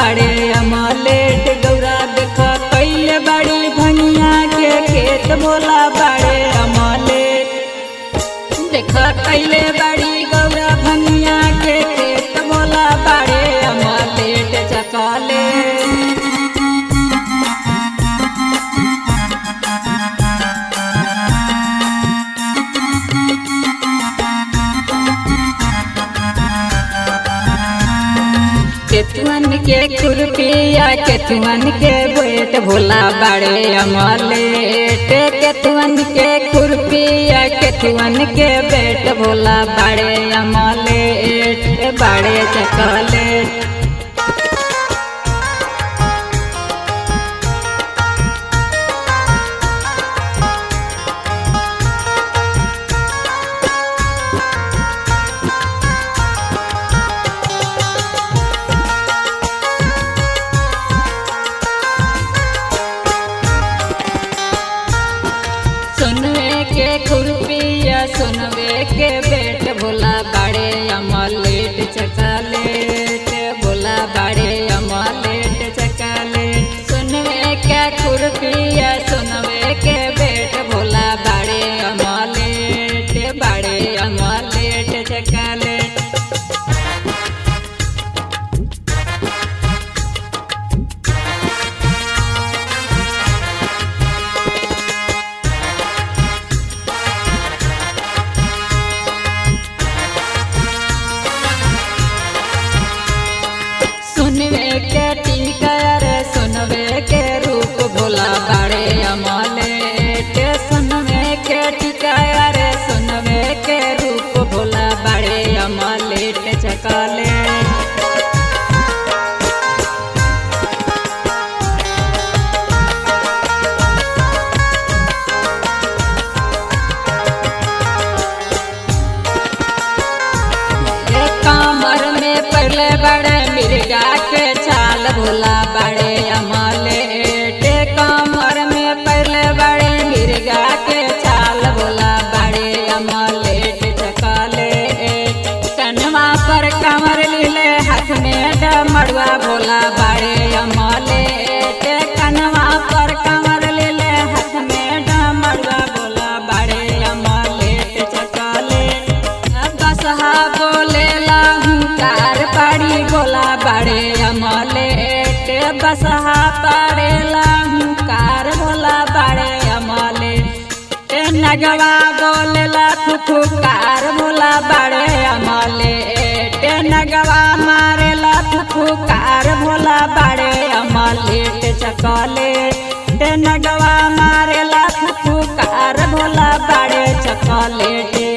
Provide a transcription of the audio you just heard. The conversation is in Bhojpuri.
बाड़े अमलेट गौरा देख कैले बाड़ी भंगिया के खेत भोला बाड़े अमलेट देख कैले बाड़ी गौरा भंगिया के खेत भोला बाड़े अमलेट चकले केतुअन के खुरपिया केतुअन के बेट भोला बाड़े अमलेट केतुअन के खुरपिया केतुअन के बेट भोला बाड़े अमलेट बाड़े चकलेट सुनवे के खुरपिया सुनवे के बेट भोला बाड़े अमलेट चकलेट भोला बाड़े अमलेट चकलेट सुनवे के खुरपिया सुनवे के बेट भोला बाड़े अमलेट चकलेट सुनवे के टीका रे सुनवे के रूप भोला बाड़े अमलेट सुनवे के टीका रे सुनवे के रूप भोला बाड़े अमलेट चकलेट कमर में पहले बड़े मिर्गा के चाल भोला बाड़े अमलेट कमर में पहले बड़े मिर्गा के चाल भोला बाड़े अमलेट चकलेट कन्हवा पर कमर लीले हाथ में डमरुआ भोला बाड़े अमलेट कन्हवा पर कमर लीले हाथ में डमरुआ भोला बाड़े अमलेट चकलेट बसहा बोलेला हुंकार पाड़ी भोला बाड़े अमलेट बसहा पाड़ेला हुंकार भोला बाड़े अमलेट नगवा बोलेला फुफुकार भोला बाड़े अमलेट नगवा मारेला फुफुकार भोला बाड़े अमलेट चकलेट नगवा मारेला फुफुकार भोला बाड़े चकलेट।